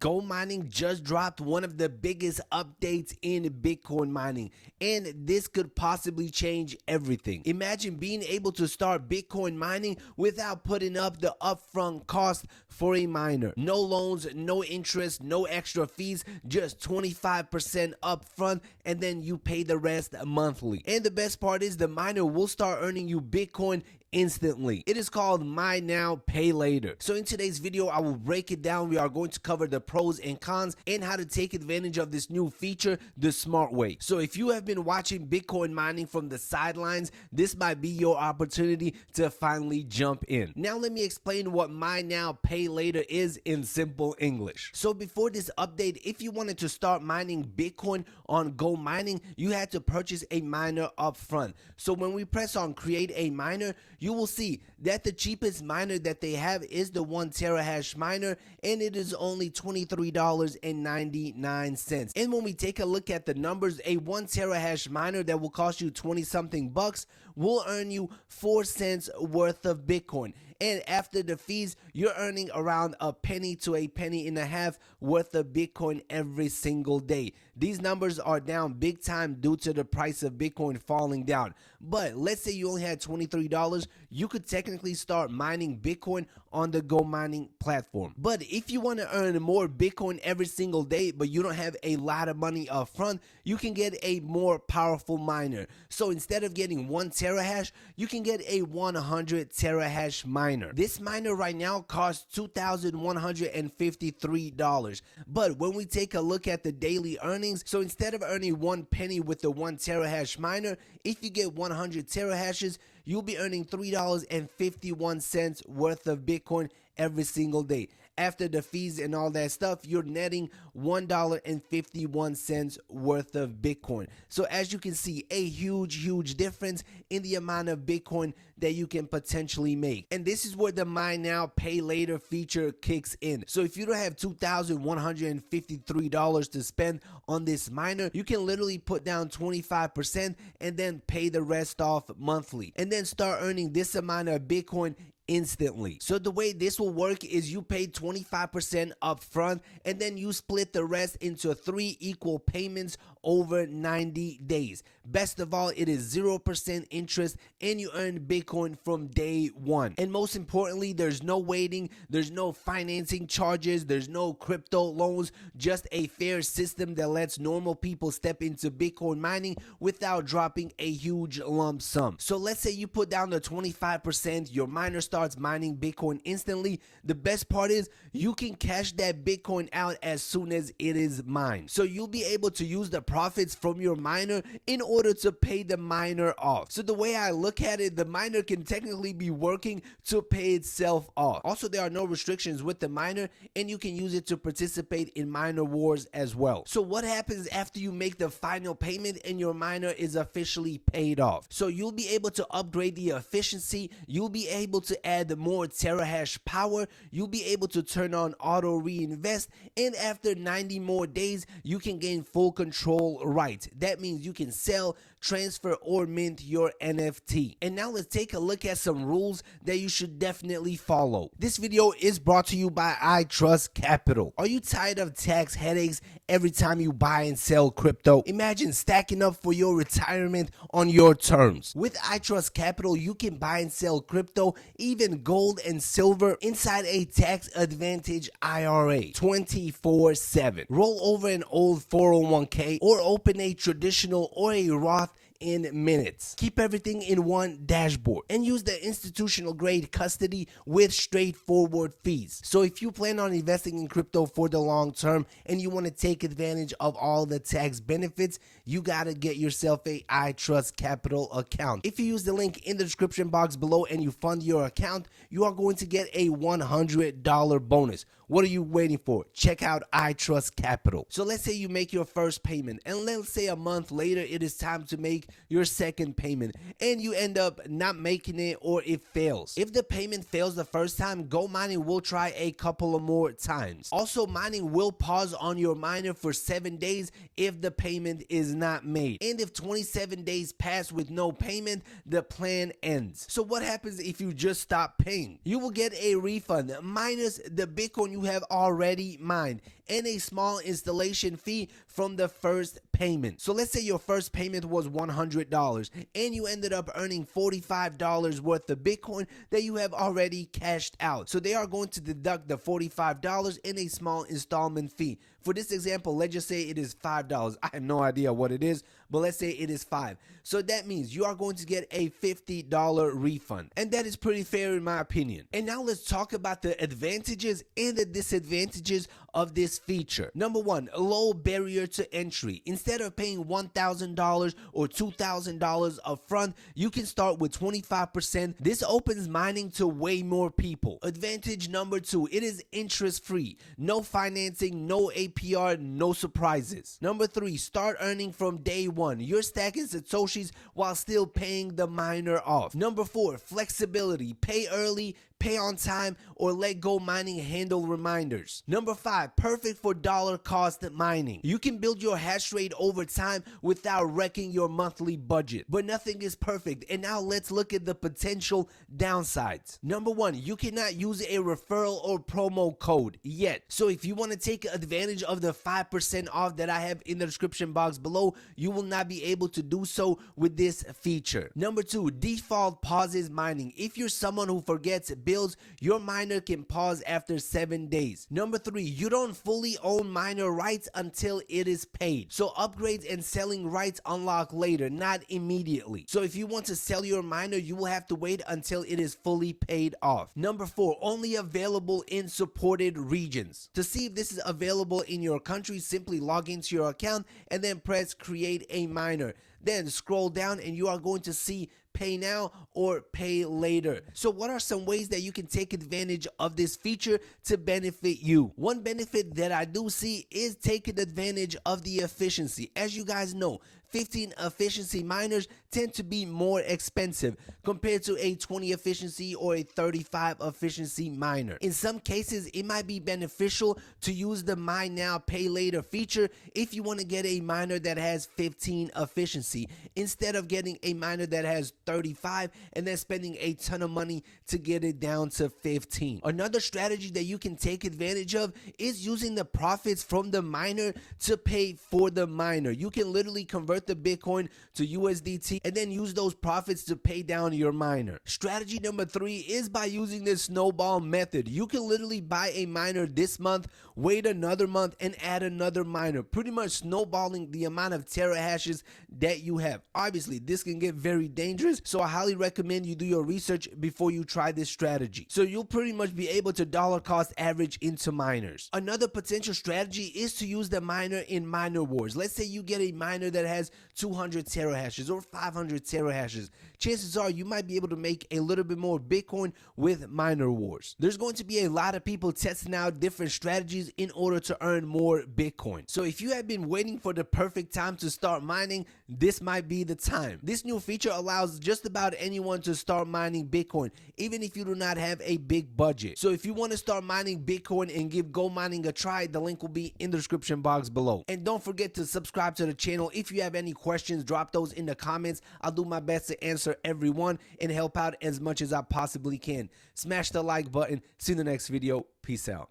GoMining just dropped one of the biggest updates in Bitcoin mining, and this could possibly change everything. Imagine being able to start Bitcoin mining without putting up the upfront cost for a miner. No loans, no interest, no extra fees, just 25% upfront, and then you pay the rest monthly. And the best part is the miner will start earning you Bitcoin instantly. It is called Buy Now, Pay Later. So in today's video, I will break it down. We are going to cover the pros and cons and how to take advantage of this new feature the smart way. So if you have been watching Bitcoin mining from the sidelines, this might be your opportunity to finally jump in. Now let me explain what Buy Now, Pay Later is in simple English. So before this update, if you wanted to start mining Bitcoin on GoMining, you had to purchase a miner up front. So when we press on create a miner, you will see that the cheapest miner that they have is the 1 terahash miner, and it is only $23.99. And when we take a look at the numbers, a 1 terahash miner that will cost you 20 something bucks will earn you 4 cents worth of Bitcoin. And after the fees, you're earning around a penny to a penny and a half worth of Bitcoin every single day. These numbers are down big time due to the price of Bitcoin falling down. But let's say you only had $23, you could technically start mining Bitcoin on the GoMining platform. But if you want to earn more Bitcoin every single day, but you don't have a lot of money up front, you can get a more powerful miner. So instead of getting 1 terahash, you can get a 100 terahash miner. This miner right now costs $2,153. But when we take a look at the daily earnings, so instead of earning 1 penny with the 1 terahash miner, if you get 100 terahashes, you'll be earning $3.51 worth of Bitcoin every single day. After the fees and all that stuff, you're netting $1.51 worth of Bitcoin. So as you can see, a huge difference in the amount of Bitcoin that you can potentially make. And this is where the Buy Now, Pay Later feature kicks in. So if you don't have $2,153 to spend on this miner, you can literally put down 25% and then pay the rest off monthly, and then start earning this amount of Bitcoin instantly. So the way this will work is you pay 25% up front, and then you split the rest into 3 equal payments over 90 days. Best of all, it is 0% interest, and you earn Bitcoin from day one. And most importantly, there's no waiting, there's no financing charges, there's no crypto loans, just a fair system that lets normal people step into Bitcoin mining without dropping a huge lump sum. So let's say you put down the 25%, your miner starts mining Bitcoin instantly. The best part is you can cash that Bitcoin out as soon as it is mined. So you'll be able to use the profits from your miner in order to pay the miner off. So the way I look at it, the miner can technically be working to pay itself off. Also, there are no restrictions with the miner, and you can use it to participate in miner wars as well. So what happens after you make the final payment and your miner is officially paid off? So you'll be able to upgrade the efficiency, you'll be able to add more terahash power, you'll be able to turn on auto reinvest, and after 90 more days, you can gain full control rights. That means you can sell, transfer, or mint your NFT. And now let's take a look at some rules that you should definitely follow. This video is brought to you by I Trust Capital. Are you tired of tax headaches every time you buy and sell crypto? Imagine stacking up for your retirement on your terms. With I Trust Capital, you can buy and sell crypto, even gold and silver, inside a tax advantage IRA 24/7. Roll over an old 401k or open a traditional or a Roth in minutes. Keep everything in one dashboard and use the institutional grade custody with straightforward fees. So if you plan on investing in crypto for the long term and you want to take advantage of all the tax benefits, you got to get yourself a I Trust Capital account. If you use the link in the description box below and you fund your account, you are going to get a $100 bonus. What are you waiting for? Check out I Trust Capital. So let's say you make your first payment, and let's say a month later it is time to make your second payment, and you end up not making it or it fails. If the payment fails the first time, GoMining will try a couple of more times. Also, mining will pause on your miner for 7 days if the payment is not made. And if 27 days pass with no payment, the plan ends. So what happens if you just stop paying? You will get a refund minus the Bitcoin you have already mined. and a small installation fee from the first payment. So let's say your first payment was $100 and you ended up earning $45 worth of Bitcoin that you have already cashed out. So they are going to deduct the $45 and a small installment fee. For this example, let's just say it is $5. I have no idea what it is, but let's say it is $5. So that means you are going to get a $50 refund. And that is pretty fair in my opinion. And now let's talk about the advantages and the disadvantages of this feature. Number one, a low barrier to entry. Instead of paying $1,000 or $2,000 upfront, you can start with 25%. This opens mining to way more people. Advantage number two, it is interest free. No financing, no APR, no surprises. Number three, start earning from day one. You're stacking Satoshis while still paying the miner off. Number four, flexibility. Pay early, pay on time, or let GoMining handle reminders. Number five, perfect for dollar cost mining. You can build your hash rate over time without wrecking your monthly budget. But nothing is perfect, and now let's look at the potential downsides. Number one, you cannot use a referral or promo code yet. So if you want to take advantage of the 5% off that I have in the description box below, you will not be able to do so with this feature. Number two, default pauses mining. If you're someone who forgets bills, your miner can pause after 7 days. Number three, you don't fully own miner rights until it is paid. So upgrades and selling rights unlock later, not immediately. So if you want to sell your miner, you will have to wait until it is fully paid off. Number four, only available in supported regions. To see if this is available in your country, simply log into your account and then press create a miner. Then scroll down and you are going to see pay now or pay later. So what are some ways that you can take advantage of this feature to benefit you? One benefit that I do see is taking advantage of the efficiency. As you guys know, 15 efficiency miners tend to be more expensive compared to a 20 efficiency or a 35 efficiency miner. In some cases, it might be beneficial to use the mine now pay later feature if you want to get a miner that has 15 efficiency instead of getting a miner that has 35 and then spending a ton of money to get it down to 15. Another strategy that you can take advantage of is using the profits from the miner to pay for the miner. You can literally convert the Bitcoin to USDT and then use those profits to pay down your miner. Strategy number three is by using the snowball method. You can literally buy a miner this month, wait another month, and add another miner, pretty much snowballing the amount of terahashes that you have. Obviously, this can get very dangerous, so I highly recommend you do your research before you try this strategy. So you'll pretty much be able to dollar cost average into miners. Another potential strategy is to use the miner in miner wars. Let's say you get a miner that has 200 terahashes or 500 terahashes. Chances are you might be able to make a little bit more Bitcoin with miner wars. There's going to be a lot of people testing out different strategies in order to earn more Bitcoin. So if you have been waiting for the perfect time to start mining, this might be the time. This new feature allows just about anyone to start mining Bitcoin, even if you do not have a big budget. So if you want to start mining Bitcoin and give GoMining a try, the link will be in the description box below. And don't forget to subscribe to the channel. If you have any questions, drop those in the comments. I'll do my best to answer everyone and help out as much as I possibly can. Smash the like button. See you in the next video. Peace out.